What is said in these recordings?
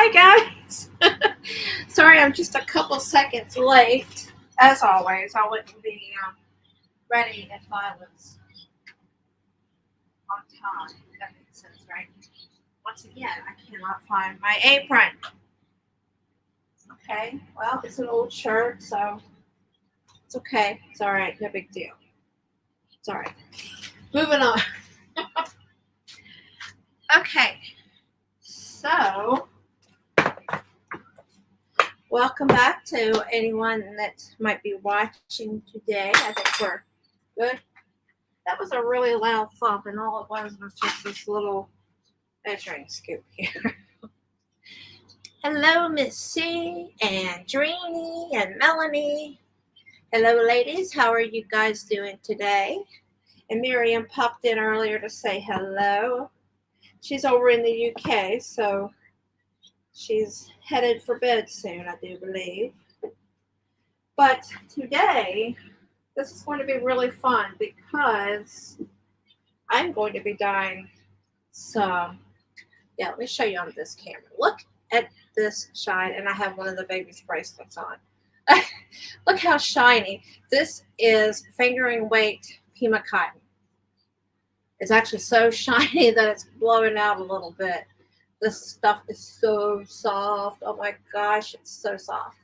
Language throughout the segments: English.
Hi guys. Sorry, I'm just a couple seconds late. As always, I wouldn't be ready if I was on time. If that makes sense, right? Once again, I cannot find my apron. Okay, well, it's an old shirt, so it's okay. It's all right. No big deal. It's all right. Moving on. Okay, so welcome back to anyone that might be watching today. I think we're good. That was a really loud thump, and all it was just this little measuring scoop here. Hello, Miss C and Dreamy and Melanie. Hello, ladies. How are you guys doing today? And Miriam popped in earlier to say hello. She's over in the UK, so she's headed for bed soon, I do believe. But today, this is going to be really fun because I'm going to be dyeing some. Yeah, let me show you on this camera. Look at this shine, and I have one of the baby's bracelets on. Look how shiny. This is fingering weight Pima cotton. It's actually so shiny that it's blowing out a little bit. This stuff is so soft. Oh my gosh, it's so soft.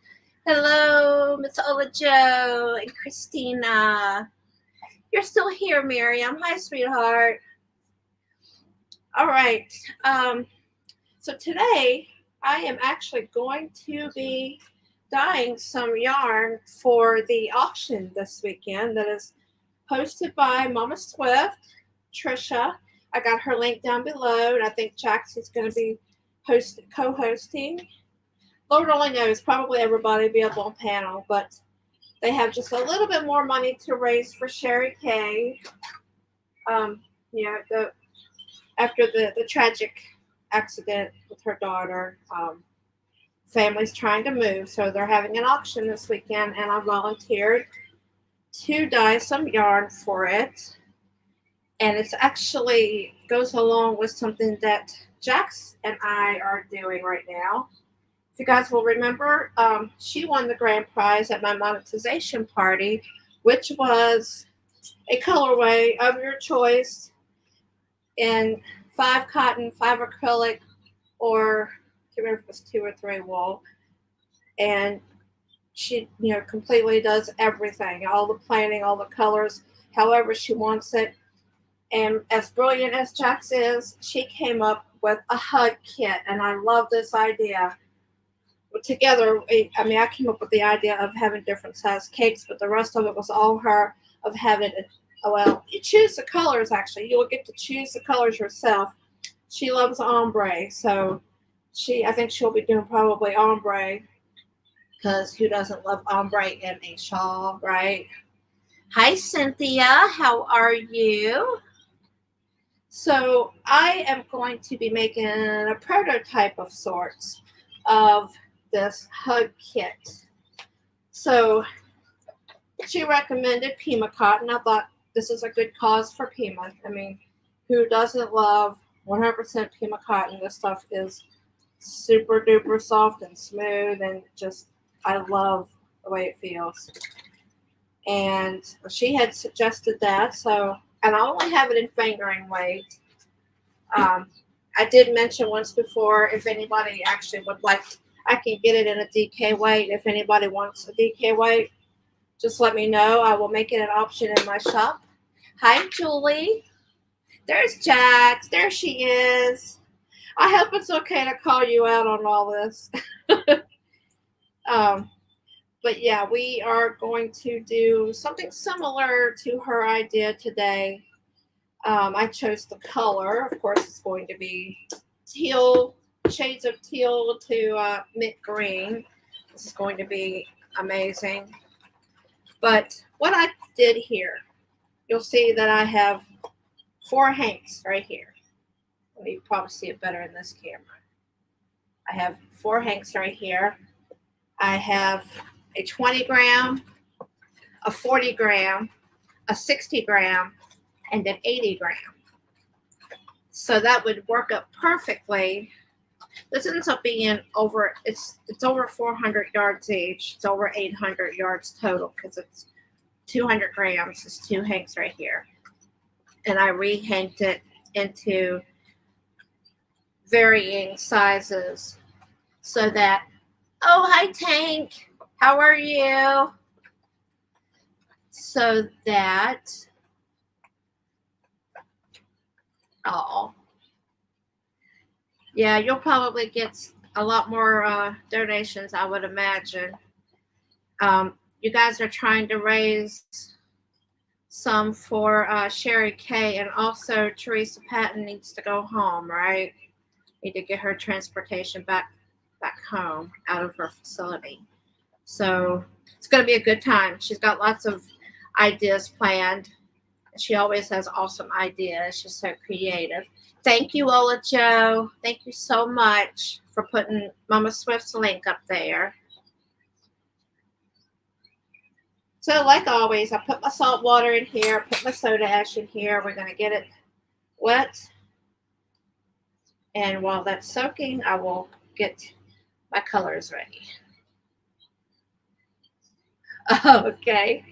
Hello, Miss Ola Jo and Christina. You're still here, Miriam. Hi, sweetheart. All right. So today I am actually going to be dyeing some yarn for the auction this weekend that is hosted by Mama Swift, Trisha. I got her link down below, and I think Jax is going to be co-hosting. Lord only knows, probably everybody will be up on panel, but they have just a little bit more money to raise for Sherry Kay. After the tragic accident with her daughter, family's trying to move, so they're having an auction this weekend, and I volunteered to dye some yarn for it. And it's actually goes along with something that Jax and I are doing right now. If you guys will remember, she won the grand prize at my monetization party, which was a colorway of your choice in 5 cotton, 5 acrylic, or I can't remember if it was 2 or 3 wool. And she, completely does everything, all the planning, all the colors, however she wants it. And as brilliant as Jax is, she came up with a hug kit, and I love this idea. Together, I came up with the idea of having different size cakes, but the rest of it was all her, of having it. Well, you choose the colors, actually. You'll get to choose the colors yourself. She loves ombre, so I think she'll be doing probably ombre, because who doesn't love ombre in a shawl, right? Hi, Cynthia. How are you? So I am going to be making a prototype of sorts of this hug kit. So she recommended Pima cotton. I thought this is a good cause for Pima. I mean, who doesn't love 100% Pima cotton? This stuff is super duper soft and smooth, and just, I love the way it feels. And she had suggested that, so, and I only have it in fingering weight. I did mention once before, if anybody actually would like, I can get it in a DK weight. If anybody wants a DK weight, just let me know. I will make it an option in my shop. Hi, Julie. There's Jax. There she is. I hope it's okay to call you out on all this. But yeah, we are going to do something similar to her idea today. I chose the color. Of course, it's going to be teal, shades of teal to mint green. This is going to be amazing. But what I did here, you'll see that I have 4 hanks right here. You can probably see it better in this camera. I have 4 hanks right here. I have a 20 gram, a 40 gram, a 60 gram, and an 80 gram. So that would work up perfectly This ends up being over, it's over 400 yards each. It's over 800 yards total because it's 200 grams. It's two hanks right here. And I rehanged it into varying sizes so that, oh, hi Tank, how are you? So that, oh, yeah, you'll probably get a lot more donations, I would imagine. You guys are trying to raise some for Sherry Kay, and also Teresa Patton needs to go home, right? Need to get her transportation back home out of her facility. So it's going to be a good time. She's got lots of ideas planned. She always has awesome ideas. She's so creative. Thank you, Ola Joe. Thank you so much for putting Mama Swift's link up there. So like always, I put my salt water in here, put my soda ash in here. We're going to get it wet. And while that's soaking, I will get my colors ready. Okay.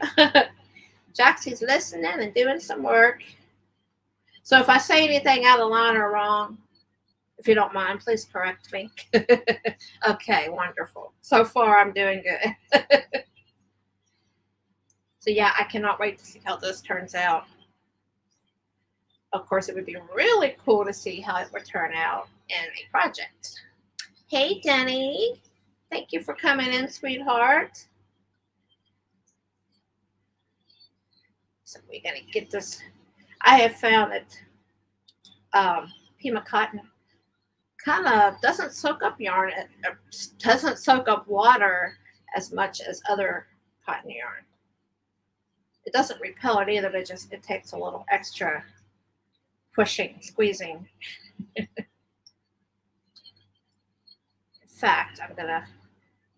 Jaxie's listening and doing some work. So if I say anything out of line or wrong, if you don't mind, please correct me. Okay, wonderful. So far, I'm doing good. So yeah, I cannot wait to see how this turns out. Of course, it would be really cool to see how it would turn out in a project. Hey, Denny. Thank you for coming in, sweetheart. So we're going to get this. I have found that Pima cotton kind of doesn't soak up yarn. It doesn't soak up water as much as other cotton yarn. It doesn't repel it either, but it takes a little extra pushing, squeezing. In fact, I'm going to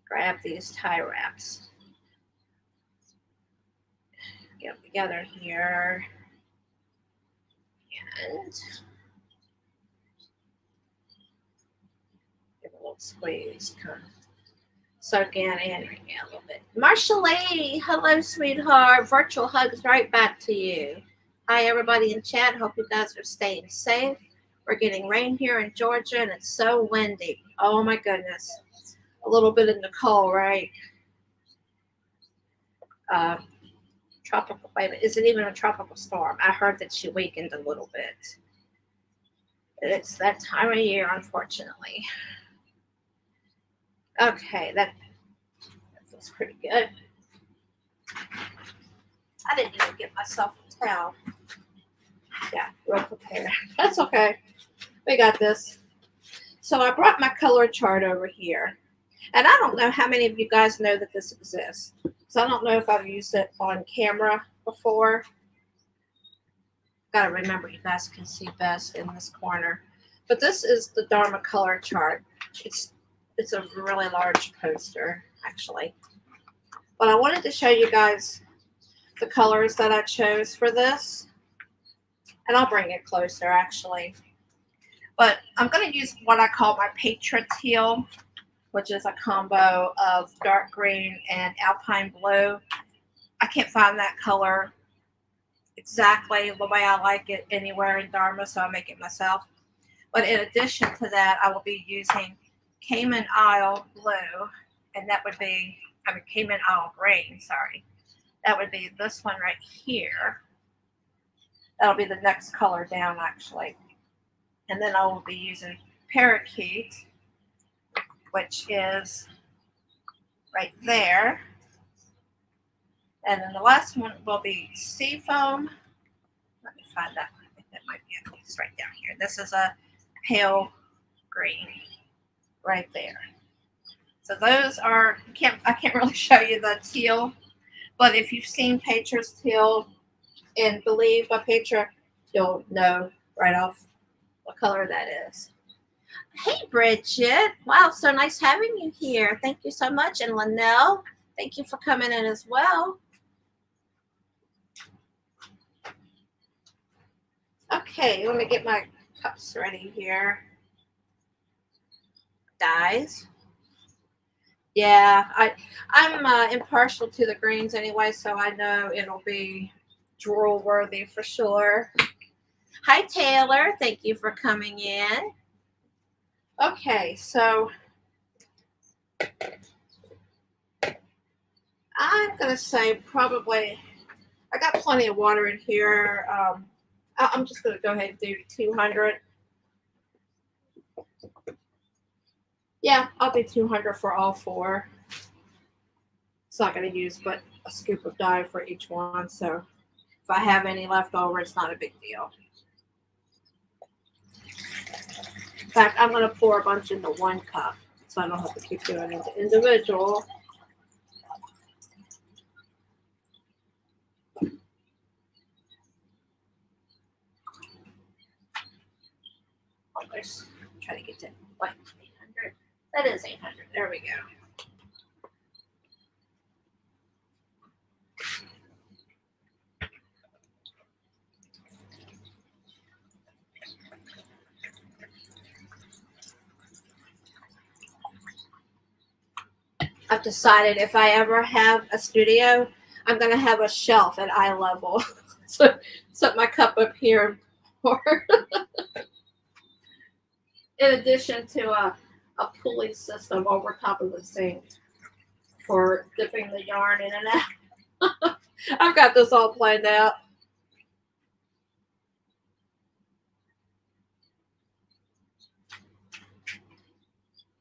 grab these tie wraps. Get them together here. And give a little squeeze. Kind of soak in and wring out a little bit. Marsha Lee, hello, sweetheart. Virtual hugs right back to you. Hi, everybody in chat. Hope you guys are staying safe. We're getting rain here in Georgia, and it's so windy. Oh, my goodness. A little bit of Nicole, right? Tropical, wait, is it even a tropical storm? I heard that she weakened a little bit. It's that time of year, unfortunately. Okay, that feels pretty good. I didn't even get myself a towel. Yeah, real prepared. That's okay. We got this. So I brought my color chart over here. And I don't know how many of you guys know that this exists. So I don't know if I've used it on camera before. Gotta remember, you guys can see best in this corner. But this is the Dharma color chart. It's a really large poster, actually. But I wanted to show you guys the colors that I chose for this. And I'll bring it closer, actually. But I'm going to use what I call my Petra Teal, which is a combo of dark green and alpine blue. I can't find that color exactly the way I like it anywhere in Dharma, so I make it myself. But in addition to that, I will be using Cayman Isle blue, and that would be, Cayman Isle green, sorry. That would be this one right here. That'll be the next color down, actually. And then I will be using Parakeet, which is right there. And then the last one will be Seafoam. Let me find that one. I think that might be it. It's right down here. This is a pale green right there. So those are, I can't really show you the teal, but if you've seen Petra's teal and Believe by Petra, you'll know right off what color that is. Hey, Bridget. Wow, so nice having you here. Thank you so much. And Linnell, thank you for coming in as well. Okay, let me get my cups ready here. dyes. Yeah, I'm impartial to the greens anyway, so I know it'll be drool worthy for sure. Hi Taylor, thank you for coming in. Okay, so I'm gonna say probably I got plenty of water in here. I'm just gonna go ahead and do 200. Yeah, I'll do 200 for all four. It's not gonna use but a scoop of dye for each one, so if I have any left over, it's not a big deal. In fact, I'm gonna pour a bunch into 1 cup, so I don't have to keep doing it individual. Let's try to get to what, 800. That is 800. There we go. I've decided if I ever have a studio, I'm gonna have a shelf at eye level. So set my cup up here and pour. In addition to a pulley system over top of the sink for dipping the yarn in and out. I've got this all planned out.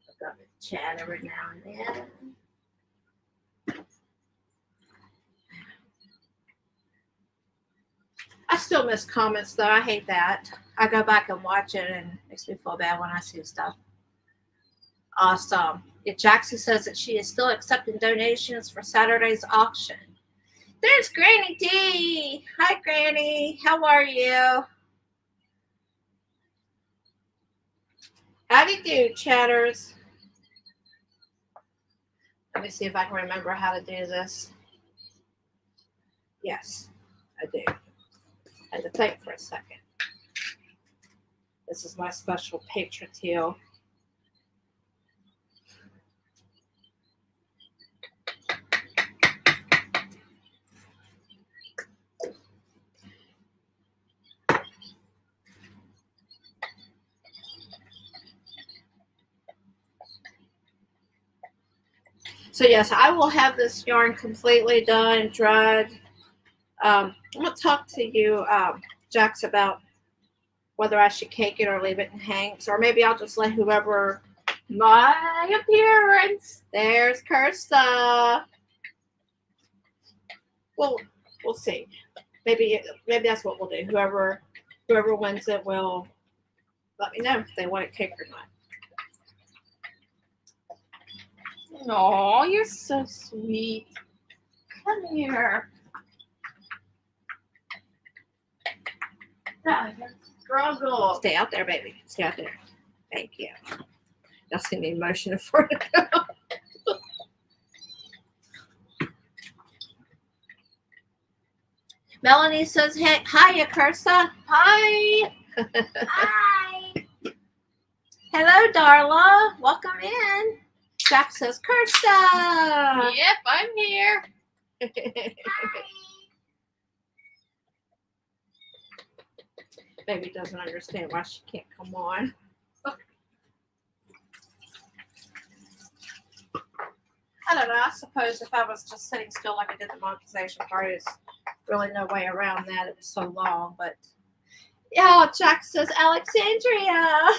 I've got to chat every now and then. I still miss comments though. I hate that. I go back and watch it and it makes me feel bad when I see stuff. Awesome. Jackson says that she is still accepting donations for Saturday's auction. There's Granny D. Hi, Granny. How are you? How do you do, chatters? Let me see if I can remember how to do this. Yes, I do. I had to think for a second. This is my special patron teal. So yes, I will have this yarn completely done, dried. I'm going to talk to you, Jax, about whether I should cake it or leave it in hanks, or maybe I'll just let whoever. My appearance. There's Kirsta. Well, we'll see. Maybe that's what we'll do. Whoever wins it will let me know if they want it cake or not. Oh, you're so sweet. Come here. Struggle. Stay out there, baby. Stay out there. Thank you. Y'all see me motioning for it to go. Melanie says, hey, hiya, Kirsta. Hi. Hi. Hello, Darla. Welcome in. Jack says, Kirsta. Yep, I'm here. Baby doesn't understand why she can't come on. I don't know. I suppose if I was just sitting still like I did the monetization part, there's really no way around that. It was so long, but yeah, Jack says Alexandria.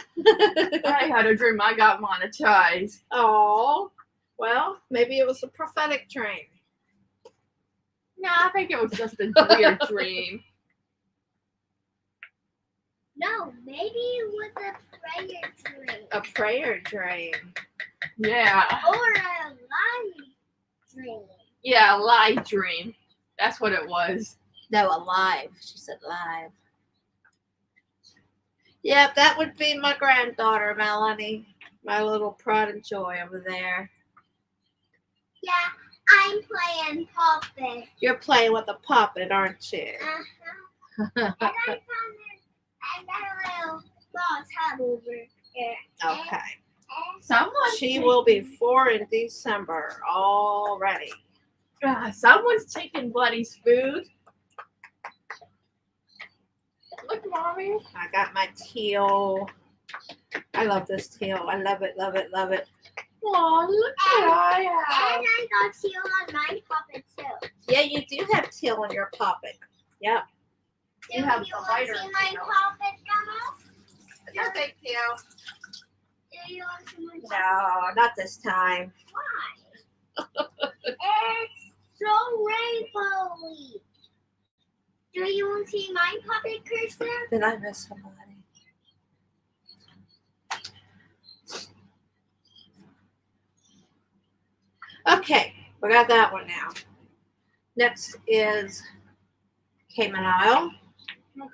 I had a dream I got monetized. Oh, well, maybe it was a prophetic dream. No, I think it was just a weird dream. No, maybe it was a prayer dream. A prayer dream. Yeah. Or a live dream. Yeah, a lie dream. That's what it was. No, alive. She said live. Yep, that would be my granddaughter, Melanie. My little pride and joy over there. Yeah, I'm playing puppet. You're playing with a puppet, aren't you? Uh-huh. And I found a little small tub over here. Okay. Someone's She will be 4 in December already. Someone's taking Buddy's food. Look, Mommy. I got my teal. I love this teal. I love it, love it, love it. Aw, look what I And have. I got teal on my puppet too. Yeah, you do have teal on your poppet. Yep. Do You you, have want the to lighter see my teal. puppet, Grandma? No, thank you. Do you want to see my puppet? No, not this time. Why? It's so rainbowy. Do you want to see my puppet, Kirsten? Did I miss somebody? Okay, we got that one now. Next is Cayman Isle.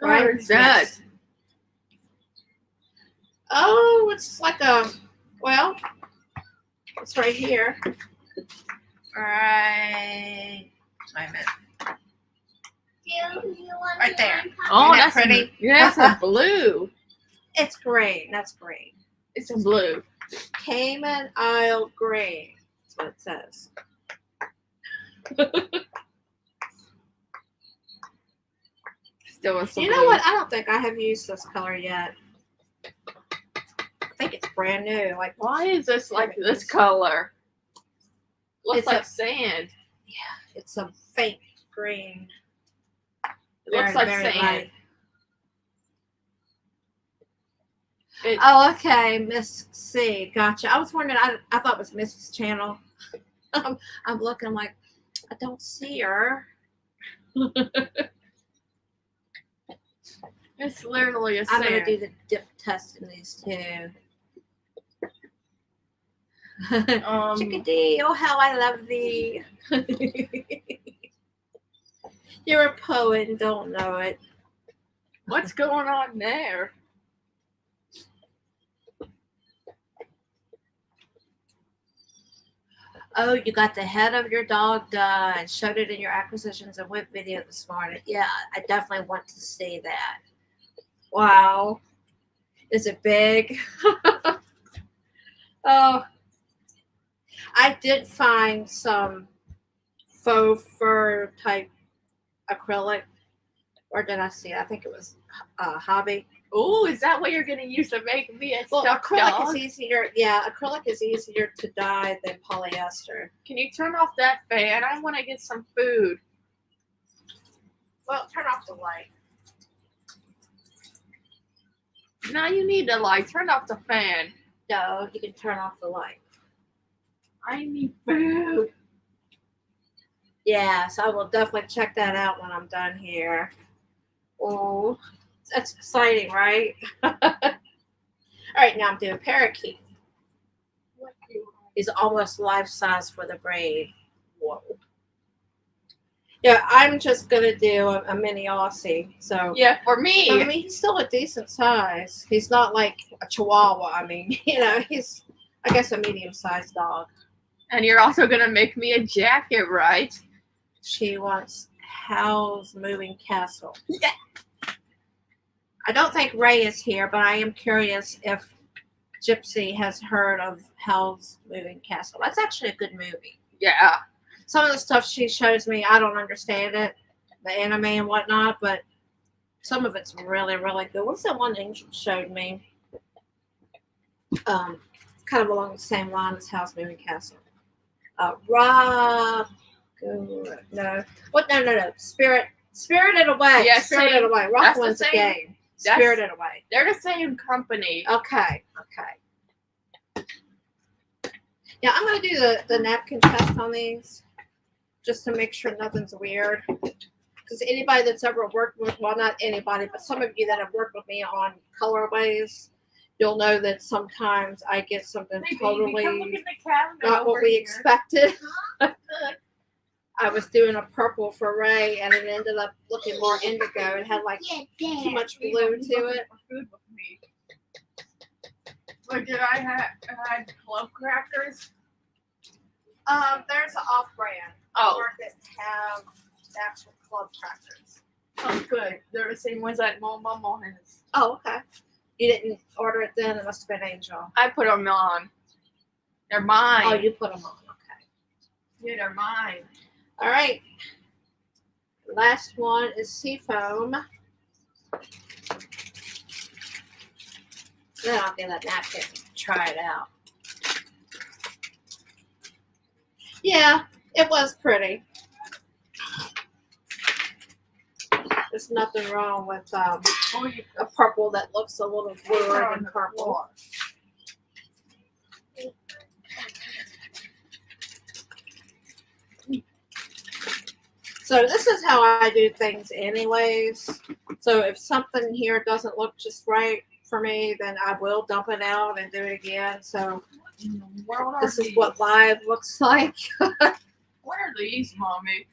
Where is that? Yes. Oh, it's like a, well, it's right here. Right. Wait a minute. Do you want Right to see there. my puppet? Oh, Isn't that that's pretty? Yeah, that's a blue. It's green. That's green. It's a blue. Cayman Isle green. That's what it says. Still a You know what? I don't think I have used this color yet. I think it's brand new. Like, Why is this like this color? Looks It's like a- sand. it's a faint green. It looks like sand. light. It- Oh, okay, Miss C. Gotcha. I was wondering. I thought it was Mrs. Channel. I'm looking like I don't see her. It's literally a I'm gonna sand. do the dip test in these two. Chickadee, oh how I love thee. You're a poet and don't know it. What's going on there? Oh, you got the head of your dog done. Showed it in your acquisitions and whip video this morning. Yeah, I definitely want to see that. Wow. Is it big? Oh, I did find some faux fur type acrylic. Or did I see it? I think it was Hobby. Oh, is that what you're gonna use to make me a Well, stuffed acrylic dog? is easier. Yeah, acrylic is easier to dye than polyester. Can you turn off that fan? I want to get some food. Well, turn off the light. Now you need to like turn off the fan. No, you can turn off the light. I need food. Yes, I will definitely check that out when I'm done here. Oh, that's exciting, right? All right, now I'm doing parakeet. What do you want? He's almost life size for the braid. Whoa. Yeah, I'm just gonna do a mini Aussie. So Yeah, for I me. mean, he's still a decent size. He's not like a Chihuahua. I mean, he's, I guess, a medium-sized dog. And you're also gonna make me a jacket, right? She wants Howl's Moving Castle. Yeah. I don't think Ray is here, but I am curious if Gypsy has heard of Howl's Moving Castle. That's actually a good movie. Yeah. Some of the stuff she shows me, I don't understand it, the anime and whatnot, but some of it's really, really good. What's that one Angel showed me? Kind of along the same line as Howl's Moving Castle. Rock. No. What? No. Spirited Away. Yeah, Spirited same. Away. Rock That's the wins the same. game. That's- Spirited Away. They're the same company. Okay. Yeah, I'm going to do the napkin test on these just to make sure nothing's weird. Because anybody that's ever worked with, well, not anybody, but some of you that have worked with me on colorways, you'll know that sometimes I get something Hey, baby, come look totally at the cabinet not what over we here. expected. I was doing a purple for Ray, and it ended up looking more indigo. It had like Get too there. much blue to it. Food with me. But did I had club crackers? There's an off-brand. Oh, Market have actual club crackers. oh, good. They're the same ones that Mama has. Oh, okay. You didn't order it then? It must have been Angel. I put them on. They're mine. Oh, you put them on. Okay. Yeah, they're mine. All right. Last one is Seafoam. Then I'll get that napkin and try it out. Yeah, it was pretty. There's nothing wrong with Oh, you a purple that looks a little bluer on than the purple. floor. So this is how I do things anyways. So if something here doesn't look just right for me, then I will dump it out and do it again. So In the world are this is these? what live looks like. What are these, Mommy?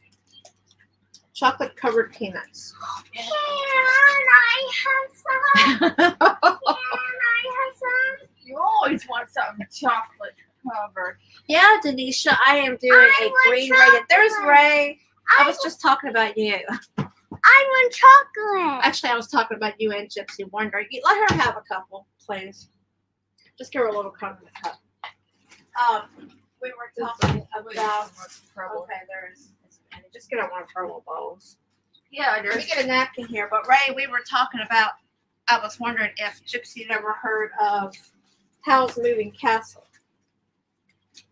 Chocolate covered peanuts. Can I have some? Can I have some? You always want something chocolate covered. Yeah, Denisha, I am doing I a want green Ray. There's chocolate. Ray. I was just talking about you. I want chocolate. Actually, I was talking about you and Gypsy Wonder. Let her have a couple, please. Just give her a little crumb in the cup. We were talking about. Okay, there's. Just get her one of her little bowls. Yeah, Let me there's. get a napkin here. But Ray, we were talking about. I was wondering if Gypsy had ever heard of Howl's Moving Castle.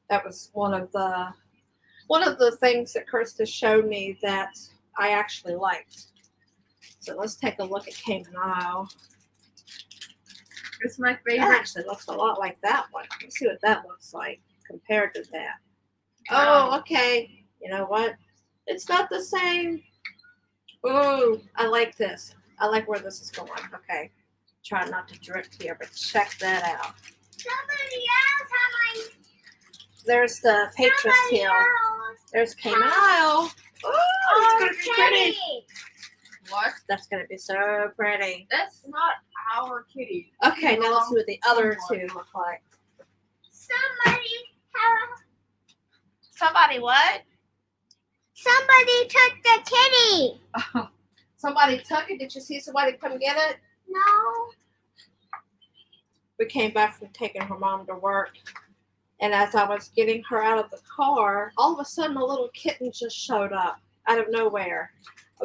That was one of the things that Kirsta showed me that I actually liked. So let's take a look at Cayman Isle. It's my That favorite. actually looks a lot like that one. Let's see what that looks like compared to that. Wow. Oh, okay. You know what? It's not the same. Ooh, I like this. I like where this is going. Okay. Try not to drift here, but check that out. Somebody else have my. There's the Patras Somebody Hill. else. There's Cayman Isle. Oh, it's going to be pretty. Kitty. What? That's going to be so pretty. That's not our kitty. Okay, now let's see what the other two look like. Somebody have. Somebody what? Somebody took the kitty. Somebody took it. Did you see somebody come get it? No. We came back from taking her mom to work. And as I was getting her out of the car, all of a sudden a little kitten just showed up out of nowhere.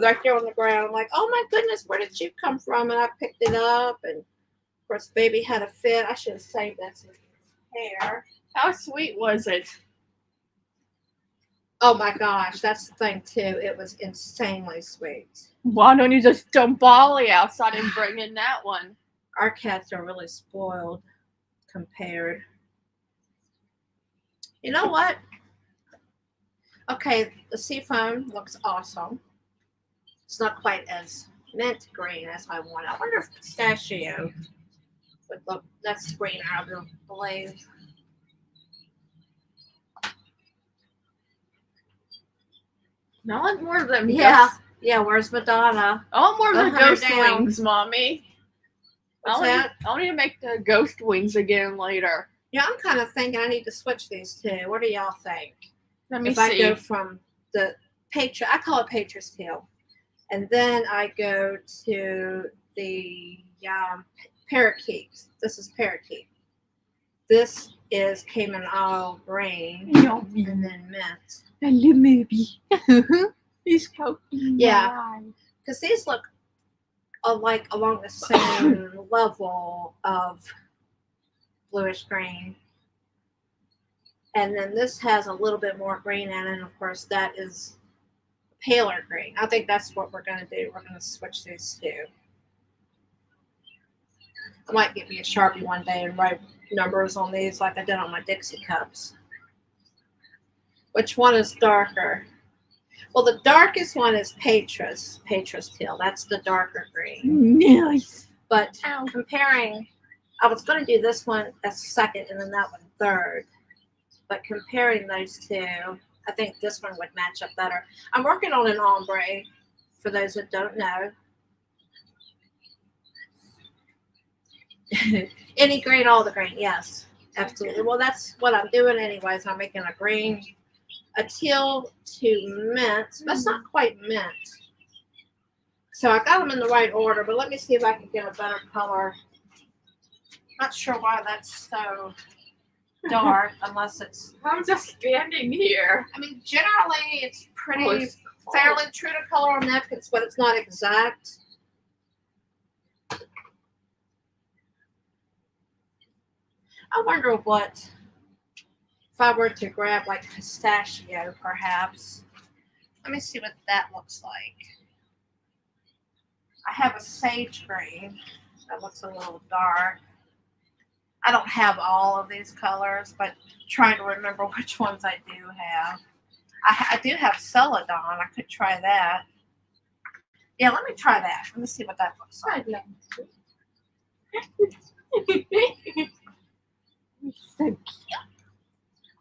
Right there on the ground. I'm like, oh my goodness, where did you come from? And I picked it up. And of course, baby had a fit. I should have saved that to his hair. How sweet was it? Oh my gosh, that's the thing too. It was insanely sweet. Why don't you just dump Ollie outside and bring in that one? Our cats are really spoiled compared. You know what? Okay, the seafoam looks awesome. It's not quite as mint green as I want. I wonder if pistachio would look. That's greener, I believe. I want more of them. Yeah. Yeah, where's Madonna? I want more of Go the hunt her ghost down. wings, Mommy. What's I that? want to make the ghost wings again later. Yeah, I'm kind of thinking I need to switch these two. What do y'all think? Let me If see. I go from the I call it Patras Hill, and then I go to the parakeet. This is parakeet. This is Cayman Isle green, and then mint. Hello, maybe. He's poking. Yeah. Because these look like along the same level of bluish green. And then this has a little bit more green in it, and of course that is paler green. I think that's what we're going to do. We're going to switch these two. I might get me a Sharpie one day and write numbers on these like I did on my Dixie cups. Which one is darker? Well, the darkest one is Patras Hill. That's the darker green. Nice. But comparing, I was going to do this one as second and then that one third. But comparing those two, I think this one would match up better. I'm working on an ombre, for those that don't know. Any green, all the green, yes, absolutely. Well, that's what I'm doing anyways. I'm making a green, a teal to mint, but it's not quite mint. So I got them in the right order, but let me see if I can get a better color Not sure why that's so dark, unless it's. I'm just standing here. I mean, generally it's pretty Oh, it's fairly true to color on napkins, but it's not exact. I wonder what if I were to grab like pistachio, perhaps. Let me see what that looks like. I have a sage green that looks a little dark. I don't have all of these colors, but trying to remember which ones I do have. I do have celadon. I could try that. Yeah, let me try that. Let me see what that looks like. so cute.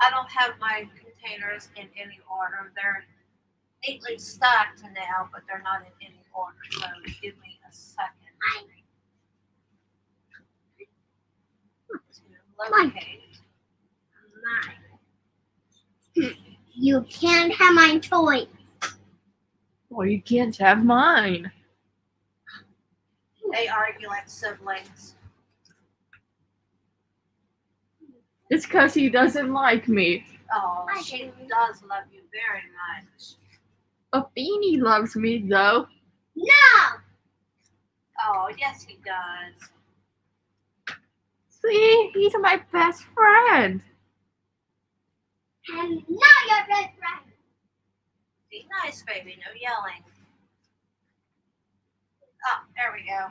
I don't have my containers in any order. They're neatly stacked now, but they're not in any order. So give me a second to locate. Mine. You can't have my toy. Well, you can't have mine. They argue like siblings. It's because he doesn't like me. Oh, she does love you very much. But Beanie loves me, though. No! Oh, yes, he does. See, he's my best friend. I'm not your best friend. Be nice, baby. No yelling. Oh, there we go.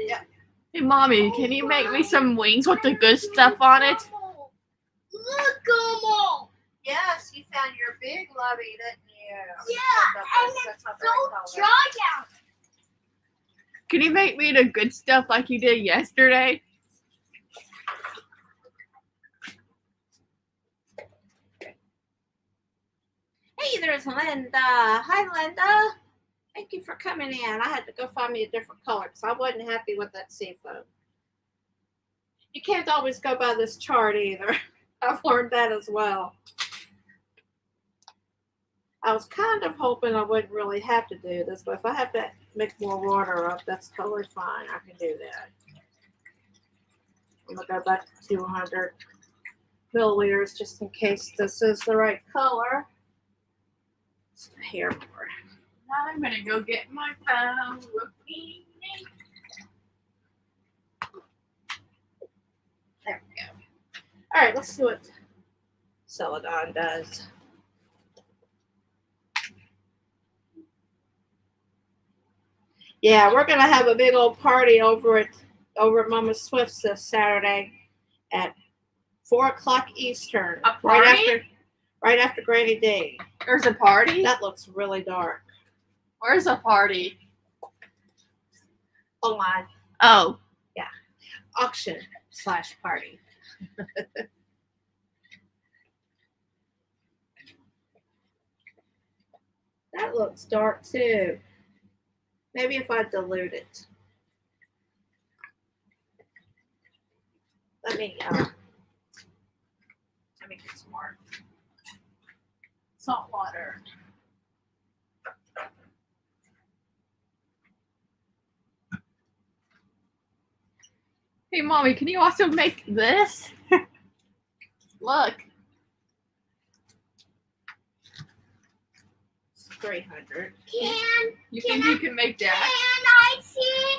Yep. Hey, Mommy, can you make me some wings with the good stuff on it? Look, Elmo. Yes, you found your big lovey, didn't you? Yeah, and That's not the so right color. dry out. Can you make me the good stuff like you did yesterday? Hey, there's Linda. Hi, Linda. Thank you for coming in. I had to go find me a different color because I wasn't happy with that seafoam. You can't always go by this chart either. I've learned that as well. I was kind of hoping I wouldn't really have to do this, but if I have to mix more water up, that's totally fine. I can do that. I'm going to go back to 200 milliliters just in case this is the right color. Just a hair more. I'm going to go get my phone. There we go. All right, let's see what celadon does. Yeah, we're gonna have a big old party over at Mama Swift's this Saturday at 4 o'clock Eastern. A party? Right after Granny Day. There's a party? That looks really dark. Where's a party? Online Oh. auction/party. That looks dark too. Maybe if I dilute it. Let me get some more salt water. Hey, Mommy, can you also make this? Look. 300. You think you can make that? Can I see?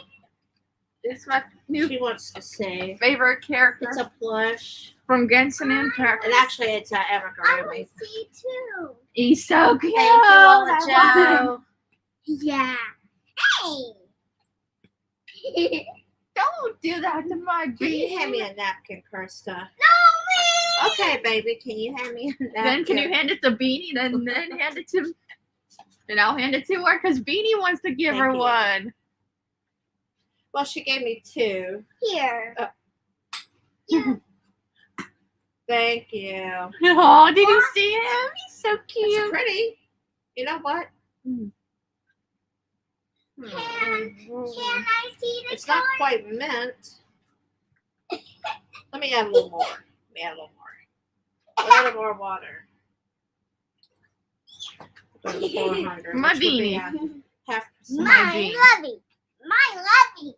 It's my new She wants to say favorite character it's a plush, from Genshin Impact. and actually it's an I Evergreen. want to see too. He's so cute. Thank you, Lola Joe. Yeah. Hey. Don't do that to my Can you baby. hand me a napkin, Kirsta? No, me. Okay, baby, can you hand me a napkin? Then can you hand it to Beanie, then hand it to, and I'll hand it to her because Beanie wants to give Thank her you. one. Well, she gave me 2. Here. Yeah. Thank you. Oh, did you see him? He's so It's cute. pretty. You know what? Mm. Can I see the It's not toy? quite mint. Let me add a little more. A little more water. Go to 400, My which would be beanie. a half percent. My bean. lovey. My lovey.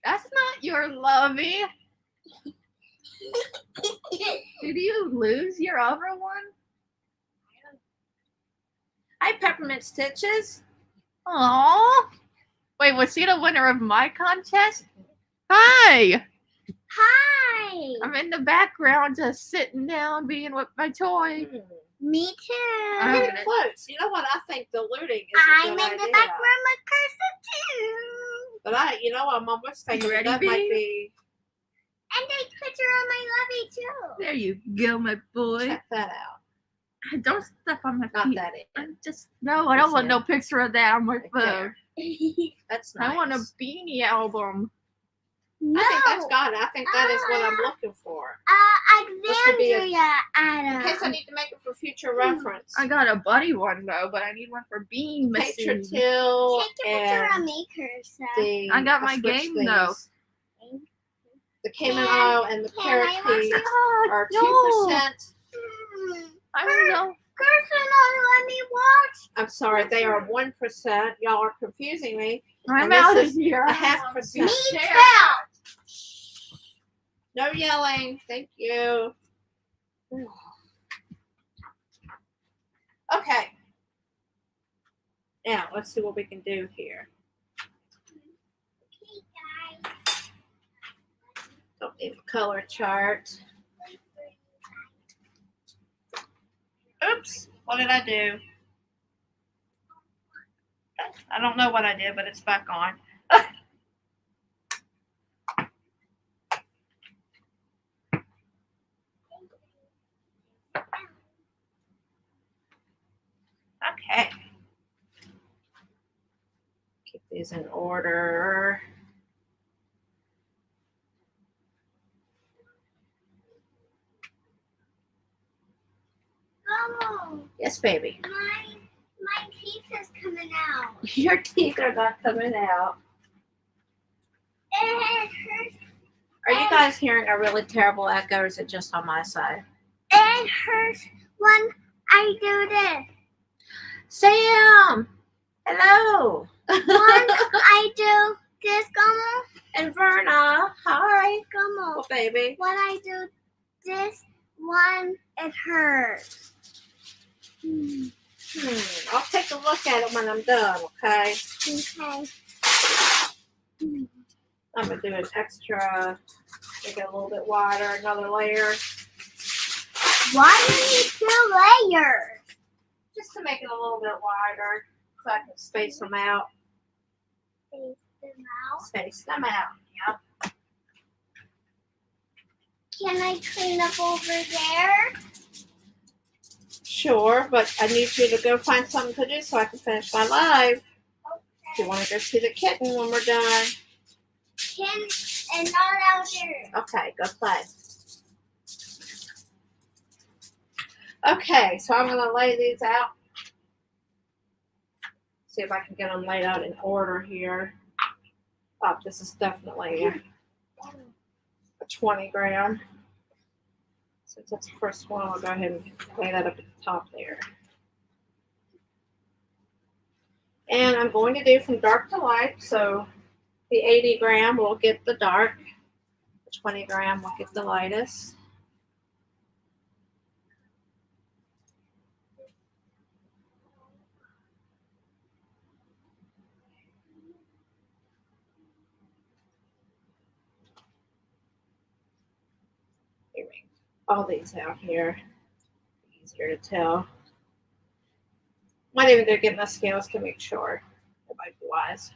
That's not your Lovey. Did you lose your other one? Hi, Peppermint Stitches. Aww. Wait, was she the winner of my contest? Hi. Hi. I'm in the background just sitting down being with my toy. Me too. I'm Get gonna- close. You know what? I think diluting is a I'm good in the idea. background with Cursor too. But I'm almost thinking ready, that might Bee? be. And take a picture of my lovey too. There you go, my boy. Check that out. Don't step on my Not feet. that it. I'm just no, I don't want no picture of that on my Right phone. there. That's nice. I want a beanie album. No. I think that's got it. I think that is what I'm looking for. This would be a- Alexandria, In case I Adam. need to make it for future reference. I got a buddy one though, but I need one for bean Patriot machine. Till Take a picture of and me, Cursor. the. I got my switched game, though. these. The Cayman Can- Isle and the can I parakeet Oh, are no. 2%. I don't know. Cursor, not let me watch. I'm sorry, they are 1%. Y'all are confusing me. I'm And this out of is here. a half percent. Me Share. too. No yelling. Thank you. Okay. Now, let's see what we can do here. Okay, guys. Don't need a color chart. Oops. What did I do? I don't know what I did, but it's back on. Okay. Keep these in order. Oh, Yes, baby. my teeth is coming out. Your teeth are not coming out. It hurts. Are you guys hearing a really terrible echo, or is it just on my side? It hurts when I do this. Sam! Hello! When I do this, Gomo, And Verna, hi. Gomo. Oh, baby. When I do this one, it hurts. I'll take a look at it when I'm done, okay? Okay. I'm going to do an extra, make it a little bit wider, another layer, Why do you do layers? just to make it a little bit wider so I can space them out. Space them out. Space them out, yep. Can I clean up over there? Sure, but I need you to go find something to do so I can finish my live. If you want to go see the kitten when we're done. Can and not out there. Okay, go play. Okay, so I'm going to lay these out. See if I can get them laid out in order here. Oh, this is definitely a 20 gram. Since that's the first one, I'll go ahead and lay that up at the top there. And I'm going to do from dark to light, so the 80 gram will get the dark, the 20 gram will get the lightest. All these out here, easier to tell. Might even go get my scales to make sure. It might be wise.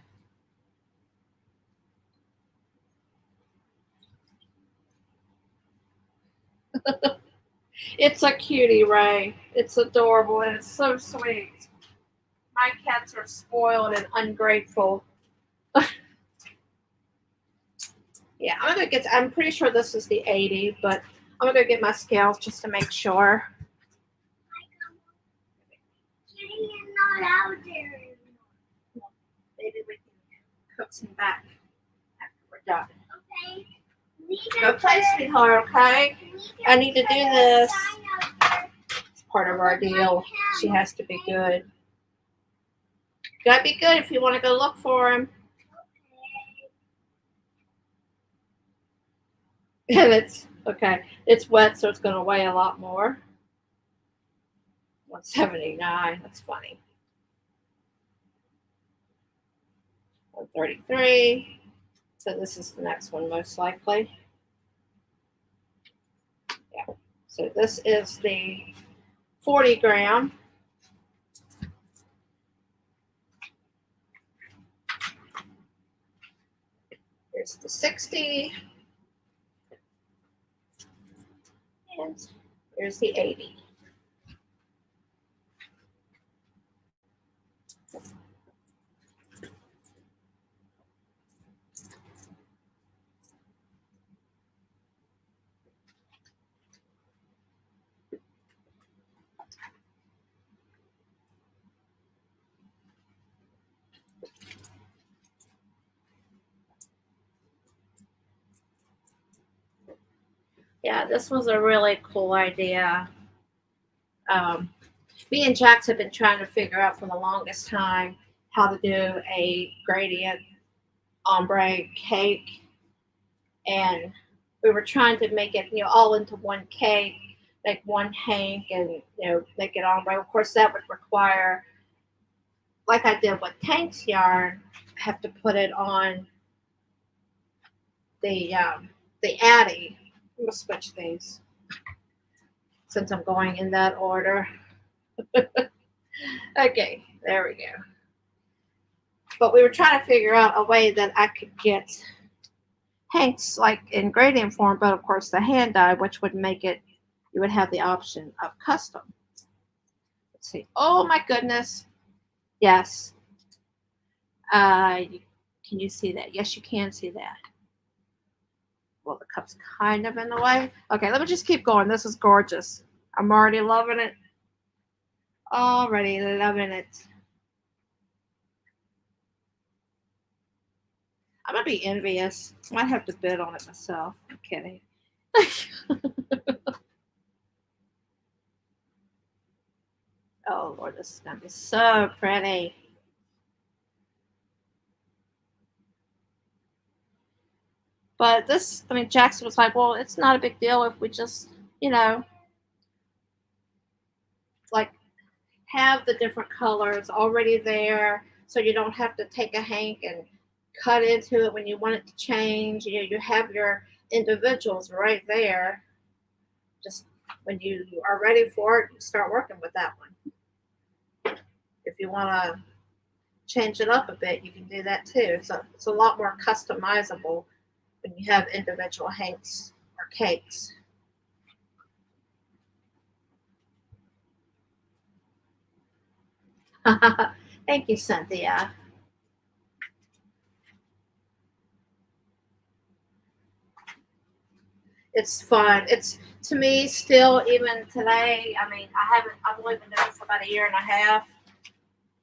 It's a cutie, Ray. It's adorable and it's so sweet. My cats are spoiled and ungrateful. Yeah, I'm pretty sure this is the 80, but I'm gonna go get my scales just to make sure. Kitty is not out there anymore. Maybe we can cook some back after we're done. Okay. We Go play, sweetheart, okay? I need to do this. It's part of our deal. She has to be good. You gotta be good if you want to go look for him. And it's okay. It's wet, so it's going to weigh a lot more. 179. That's funny. 133. So this is the next one, most likely. Yeah. So this is the 40 gram. Here's the 60. And here's the 80. Yeah, this was a really cool idea. Um, Me and Jax have been trying to figure out for the longest time how to do a gradient ombre cake, and we were trying to make it, all into one cake, like one hank, and make it ombre. Of course, that would require, like I did with Tank's yarn, have to put it on the Addy. I'm gonna switch these since I'm going in that order. Okay, there we go. But we were trying to figure out a way that I could get hanks like in gradient form, but of course the hand dye, which would make it, you would have the option of custom. Let's see. Oh my goodness. Yes. Can you see that? Yes, you can see that. Well, the cup's kind of in the way. Okay, let me just keep going. This is gorgeous. I'm already loving it. Already loving it. I'm gonna be envious. I might have to bid on it myself. I'm kidding. Oh Lord, this is gonna be so pretty. But this, I mean, Jackson was like, well, it's not a big deal if we just, like have the different colors already there, so you don't have to take a hank and cut into it when you want it to change. You have your individuals right there. Just when you are ready for it, you start working with that one. If you want to change it up a bit, you can do that too. So it's a lot more customizable when you have individual hanks or cakes. Thank you, Cynthia. It's fun. It's, to me, still, even today. I mean, I've only been doing it for about a year and a half,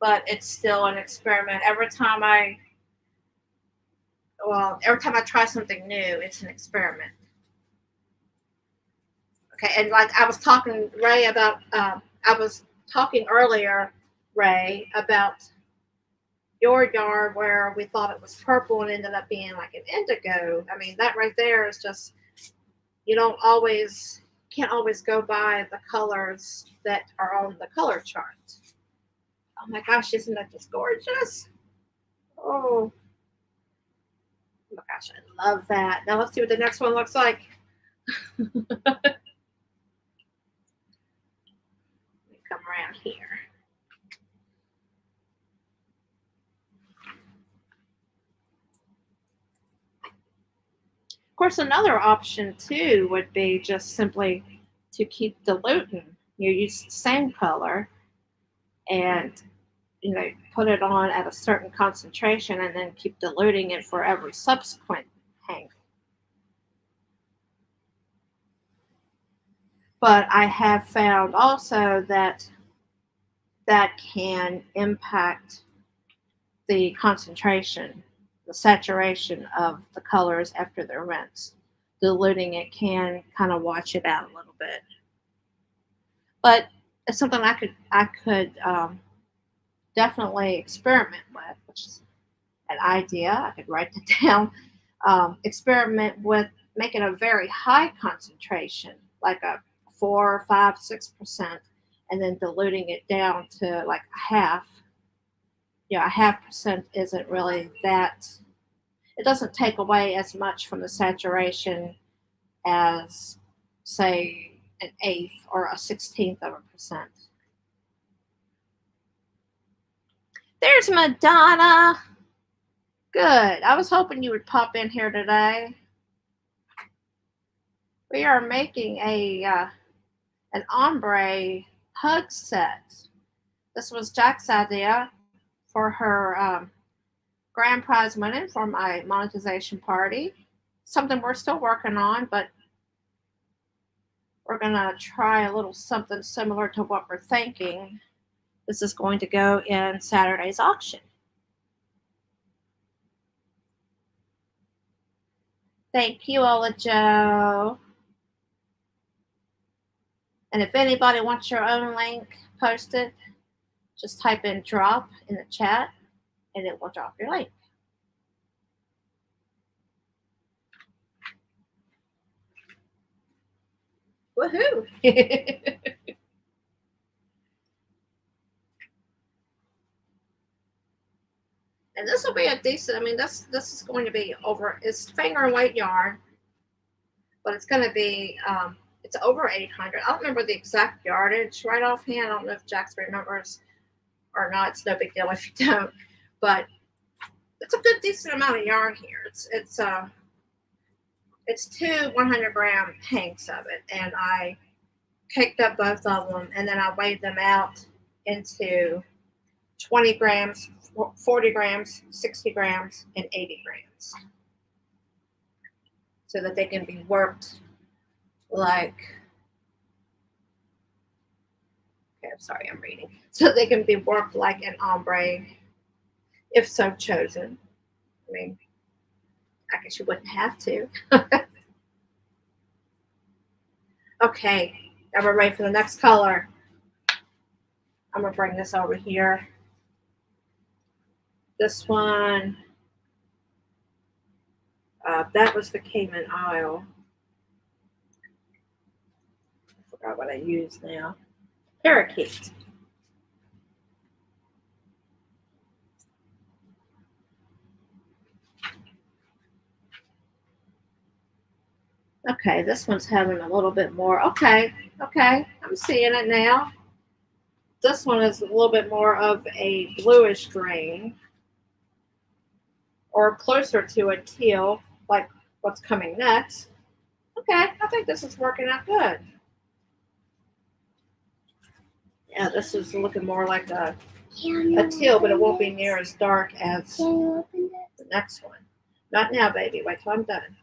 but it's still an experiment. Every time I try something new, it's an experiment. Okay, and like I was talking, Ray, about, I was talking earlier, Ray, about your yarn where we thought it was purple and ended up being like an indigo. I mean, that right there is just, you can't always go by the colors that are on the color chart. Oh my gosh, isn't that just gorgeous? Oh my gosh, I love that. Now let's see what the next one looks like. Let me come around here. Of course, another option too would be just simply to keep diluting. You use the same color and put it on at a certain concentration and then keep diluting it for every subsequent hank. But I have found also that can impact the concentration, the saturation of the colors after they're rinsed. Diluting it can kind of wash it out a little bit. But it's something I could definitely experiment with, which is an idea. I could write that down. Experiment with making a very high concentration, like a 4, 5, 6%, and then diluting it down to like a half. Yeah, a half percent isn't really that. It doesn't take away as much from the saturation as, say, an eighth or a 16th of a percent. There's Madonna. Good. I was hoping you would pop in here today. We are making an ombre hug set. This was Jack's idea for her grand prize winning for my monetization party. Something we're still working on, but we're going to try a little something similar to what we're thinking. This is going to go in Saturday's auction. Thank you, Ola Joe. And if anybody wants your own link posted, just type in drop in the chat and it will drop your link. Woohoo! And this will be a decent, I mean, this is going to be over, it's finger and weight yarn, but it's going to be, it's over 800. I don't remember the exact yardage right offhand. I don't know if Jax remembers or not. It's no big deal if you don't, but it's a good, decent amount of yarn here. It's 2 100-gram hanks of it, and I caked up both of them, and then I weighed them out into 20 grams, 40 grams, 60 grams, and 80 grams, so that they can be worked like, okay, I'm sorry, I'm reading, so they can be worked like an ombre, if so chosen. I mean, I guess you wouldn't have to. Okay, now we're ready for the next color. I'm gonna bring this over here. This one, that was the Cayman Isle. I forgot what I used now. Parakeet. Okay, this one's having a little bit more. Okay, I'm seeing it now. This one is a little bit more of a bluish green, or closer to a teal, like what's coming next. Okay, I think this is working out good. Yeah, this is looking more like a teal, but it won't be near as dark as the next one. Not now, baby. Wait till I'm done.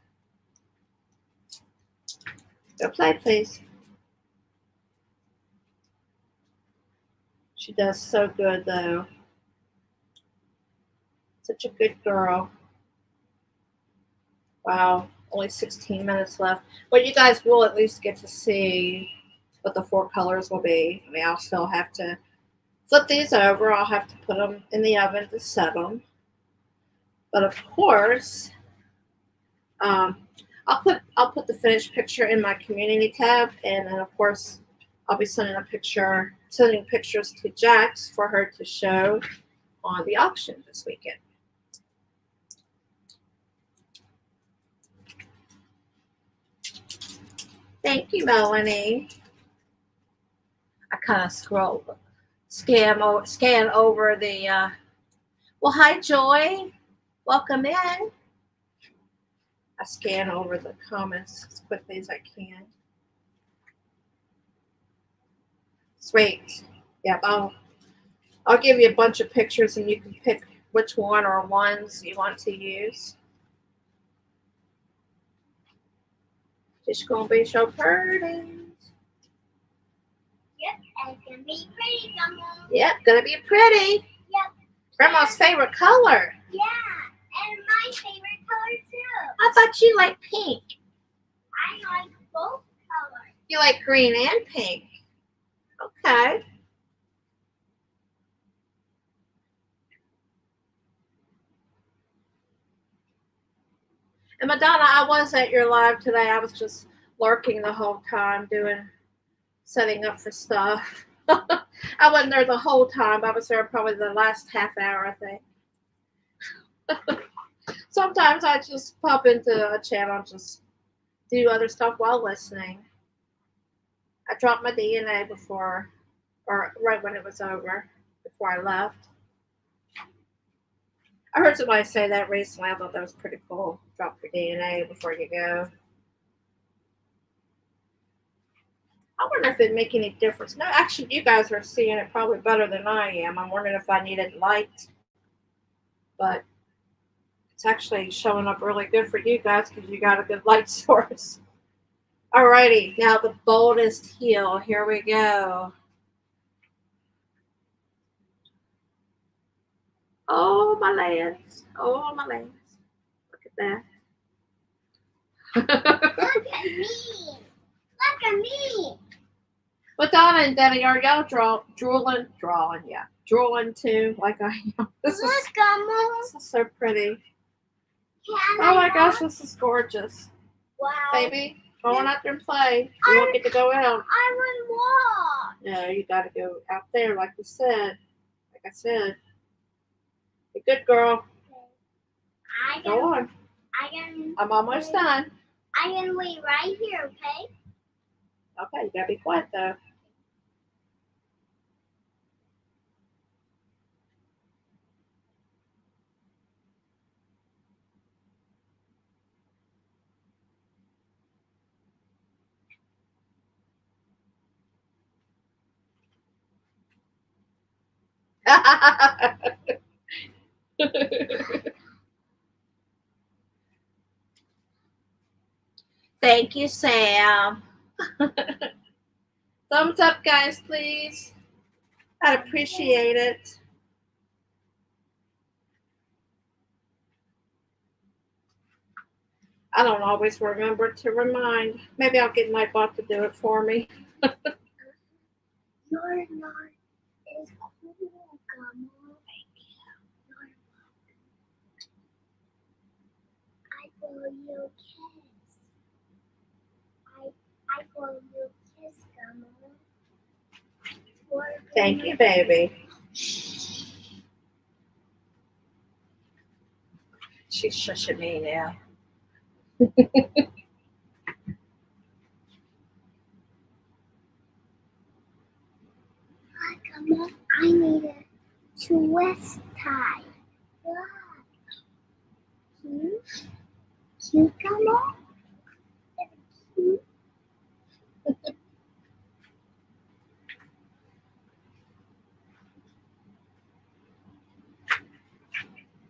Go play, please. She does so good, though. Such a good girl. Wow, only 16 minutes left. But you guys will at least get to see what the 4 colors will be. I mean, I'll still have to flip these over. I'll have to put them in the oven to set them. But of course, I'll put the finished picture in my community tab, and then of course I'll be sending pictures to Jax for her to show on the auction this weekend. Thank you, Melanie. I kind of scan over the. Well, hi, Joy. Welcome in. I scan over the comments as quickly as I can. Sweet. Yep, I'll give you a bunch of pictures and you can pick which one or ones you want to use. Just gonna be so pretty. Yep, it's gonna be pretty, Grandma. Yep, gonna be pretty. Yep. Grandma's favorite color. Yeah, and my favorite color too. I thought you liked pink. I like both colors. You like green and pink. Okay. And Madonna, I was at your live today. I was just lurking the whole time, setting up for stuff. I wasn't there the whole time. I was there probably the last half hour, I think. Sometimes I just pop into a channel and just do other stuff while listening. I dropped my DNA before, or right when it was over, before I left. I heard somebody say that recently. I thought that was pretty cool. Drop your DNA before you go. I wonder if it'd make any difference. No, actually, you guys are seeing it probably better than I am. I'm wondering if I needed light, but it's actually showing up really good for you guys because you got a good light source. Alrighty, now the boldest heel. Here we go. Oh, my lands. Oh, my lands. Look at that. Look at me. Look at me. Madonna and Denny, are y'all drooling too, like I am. This Mama. is so pretty. Can Oh my I gosh, this is gorgeous. Wow. Baby, go on out there and play. You won't get to go out. I want walk. No, you gotta go out there, like you said. Like I said. Be good girl. Go on. I'm almost done. I can wait right here, okay? Okay, you gotta be quiet though. Thank you, Sam. Thumbs up, guys, please. I'd appreciate it. I don't always remember to remind. Maybe I'll get my bot to do it for me. Your knot is cool, Gummo. I will you kiss. I will you kiss, Gummo. Thank you, baby. She's shushing me now. Gummo, I need a twist tie. Cute? Cute, Gummo? Cute?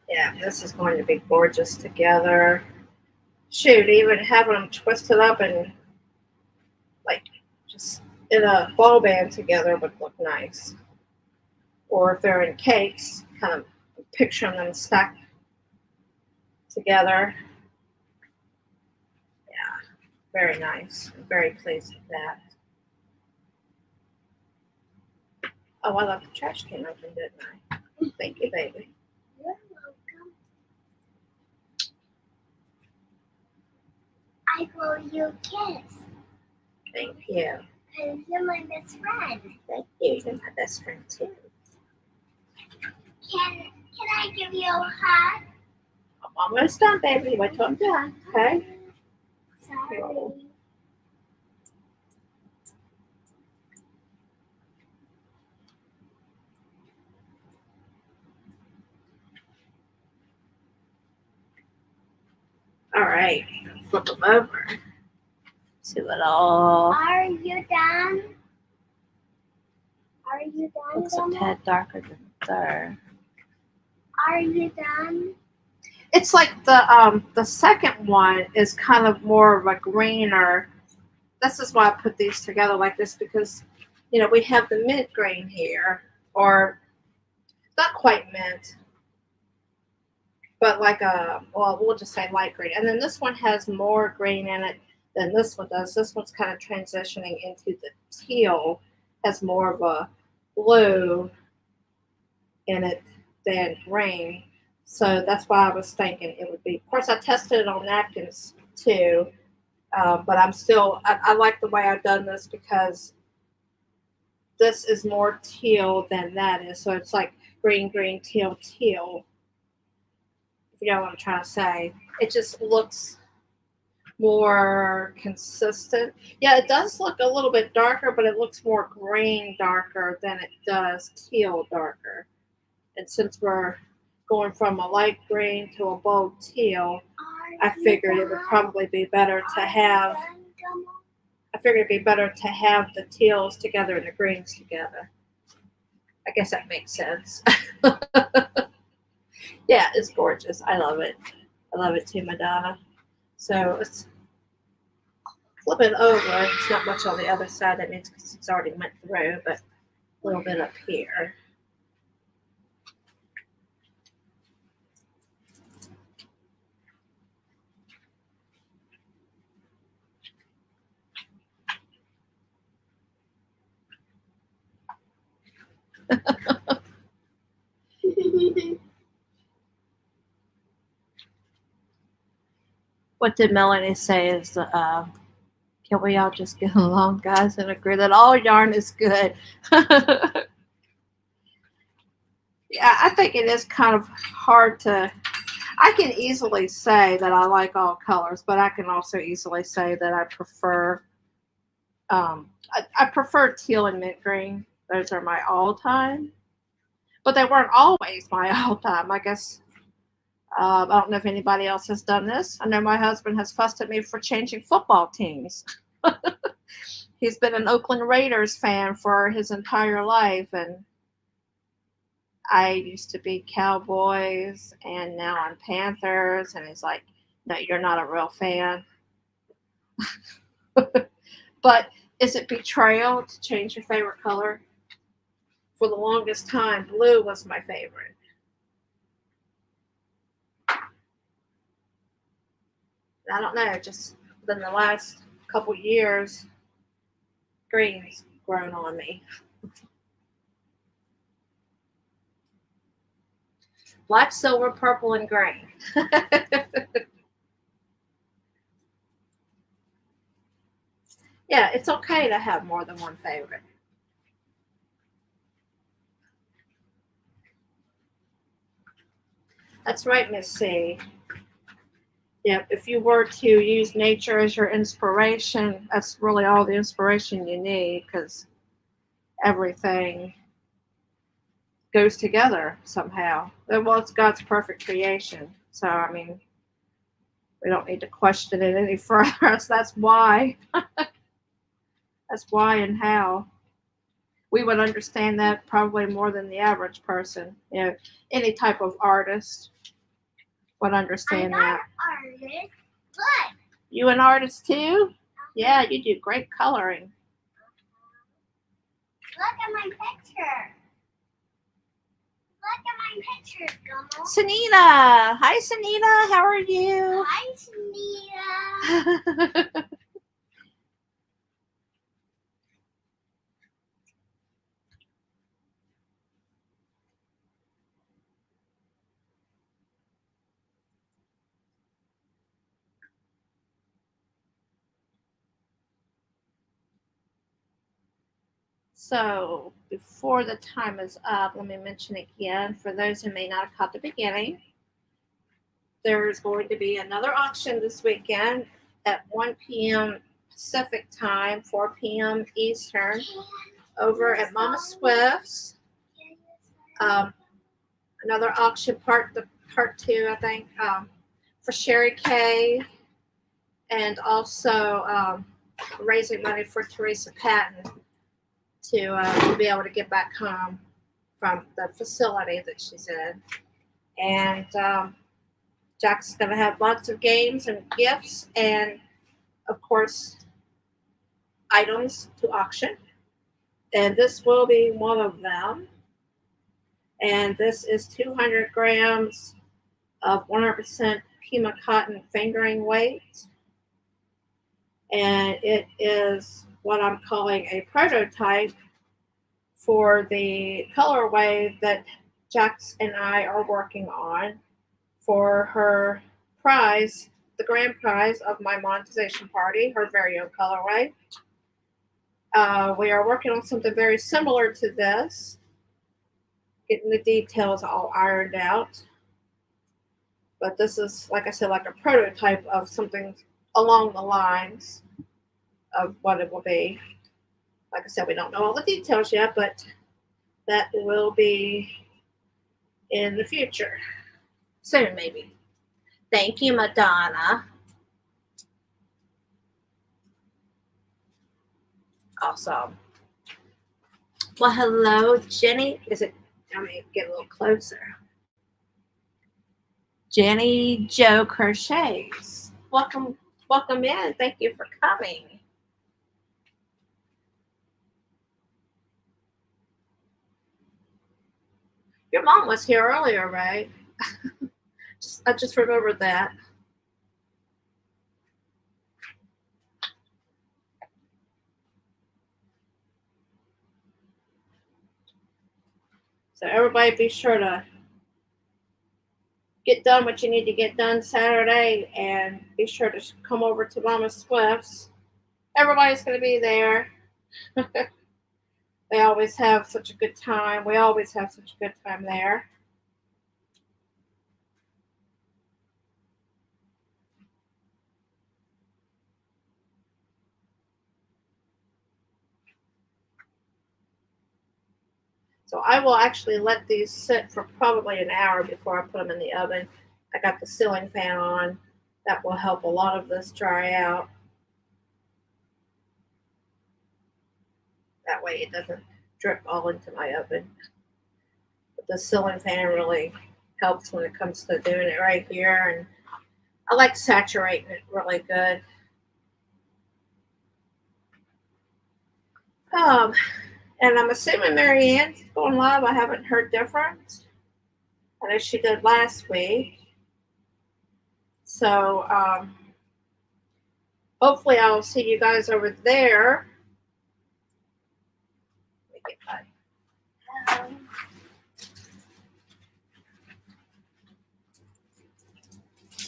Yeah, this is going to be gorgeous together. Shoot, even having them twisted up and like just in a ball band together would look nice. Or if they're in cakes, kind of picturing them stacked together. Yeah, very nice. I'm very pleased with that. Oh, I left the trash can open, didn't I? Thank you, baby. You're welcome. I will you kiss. Thank you. Because you're my best friend. Thank you. You're my best friend too. Can I give you a hug? I'm almost done, baby. Wait till I'm done, okay? Sorry. All right. Flip them over. See it all. Are you done? Are you done, Looks a Gummo? tad darker than there. Are you done? It's like the second one is kind of more of a greener. This is why I put these together like this because we have the mint green here, or not quite mint, but like we'll just say light green. And then this one has more green in it than this one does. This one's kind of transitioning into the teal, has more of a blue in it than green. So that's why I was thinking it would be. Of course, I tested it on napkins too, but I like the way I've done this because this is more teal than that is. So it's like green, green, teal, teal. If you know what I'm trying to say, it just looks more consistent. Yeah, it does look a little bit darker, but it looks more green darker than it does teal darker. And since we're going from a light green to a bold teal, I figured it would probably be better to have. I figured it'd be better to have the teals together and the greens together. I guess that makes sense. Yeah, it's gorgeous. I love it. I love it too, Madonna. So let's flip it over. It's not much on the other side. That means because it's already went through, but a little bit up here. What did Melanie say is can we all just get along, guys, and agree that all yarn is good? Yeah, I think it is kind of hard to. I can easily say that I like all colors, but I can also easily say that I prefer. I prefer teal and mint green. Those are my all-time, but they weren't always my all-time. I guess I don't know if anybody else has done this. I know my husband has fussed at me for changing football teams. He's been an Oakland Raiders fan for his entire life, and I used to be Cowboys, and now I'm Panthers. And he's like, "No, you're not a real fan." But is it betrayal to change your favorite color? For the longest time, blue was my favorite. I don't know, just within the last couple years, green's grown on me. Black, silver, purple, and green. Yeah, it's okay to have more than one favorite. That's right, Miss C. Yeah, if you were to use nature as your inspiration, that's really all the inspiration you need because everything goes together somehow. Well, it's God's perfect creation. So, I mean, we don't need to question it any further. So that's why. That's why and how. We would understand that probably more than the average person. You know, any type of artist would understand that. I'm not an artist, but You an artist too? Yeah, you do great coloring. look at my picture. Look at my picture, Gummo. Sunita! Hi, Sunita. How are you? Hi, Sunita. So, before the time is up, let me mention again for those who may not have caught the beginning, there's going to be another auction this weekend at 1 p.m. Pacific time, 4 p.m. Eastern, over at Mama Swift's. Another auction part two, I think, for Sherry Kay, and also raising money for Teresa Patton to be able to get back home from the facility that she's in. And Jack's going to have lots of games and gifts and, of course, items to auction. And this will be one of them. And this is 200 grams of 100% Pima cotton fingering weight. And it is what I'm calling a prototype for the colorway that Jax and I are working on. for her prize, the grand prize of my monetization party, her very own colorway. We are working on something very similar to this, getting the details all ironed out. But this is, like I said, like a prototype of something along the lines of what it will be. Like I said, we don't know all the details yet, but that will be in the future. Soon, maybe. Thank you, Madonna. Awesome. Well, hello, Jenny. Let me get a little closer. Jenny Joe Crochets. Welcome in. Thank you for coming. Your mom was here earlier, right? I just remembered that. So everybody be sure to get done what you need to get done Saturday, and be sure to come over to Mama Swift's. Everybody's going to be there. They always have such a good time. We always have such a good time there. So I will actually let these sit for probably an hour before I put them in the oven. I got the ceiling fan on. That will help a lot of this dry out. That way it doesn't drip all into my oven. But the ceiling fan really helps when it comes to doing it right here. And I like saturating it really good. And I'm assuming Marianne's going live. I haven't heard different. I know she did last week. So hopefully I'll see you guys over there. Let me get my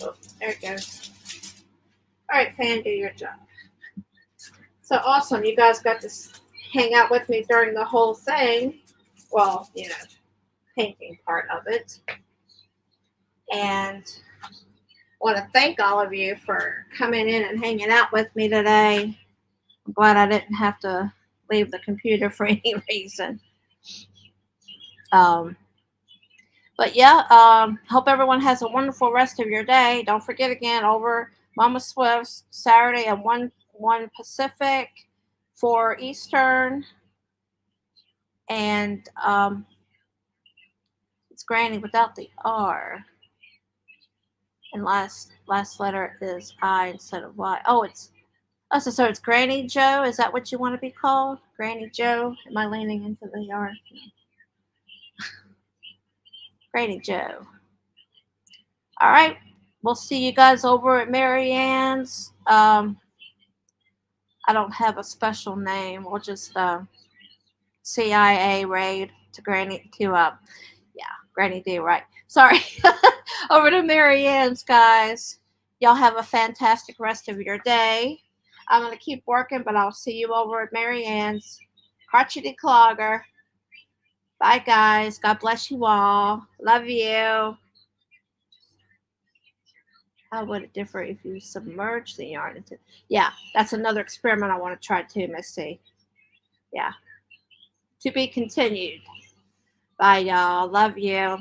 oh, there it goes. All right, fan, do your job. So awesome. You guys got to hang out with me during the whole thing. Well, you know, painting part of it. And I want to thank all of you for coming in and hanging out with me today. I'm glad I didn't have to leave the computer for any reason. But yeah, hope everyone has a wonderful rest of your day. Don't forget again, over Mama Swift's Saturday at 1 Pacific, 4 Eastern. And it's Granny without the R. And last letter is I instead of Y. So it's Granny Joe. Is that what you want to be called? Granny Joe? Am I leaning into the R? No. Granny Joe. All right. We'll see you guys over at Marianne's. I don't have a special name. We'll just CIA raid to Granny Granny D, right? Sorry. Over to Marianne's, guys. Y'all have a fantastic rest of your day. I'm going to keep working, but I'll see you over at Marianne's. Crotchety Clogger. Bye, guys. God bless you all. Love you. How would it differ if you submerge the yarn into... Yeah, that's another experiment I want to try too, Missy. Yeah. To be continued. Bye, y'all. Love you.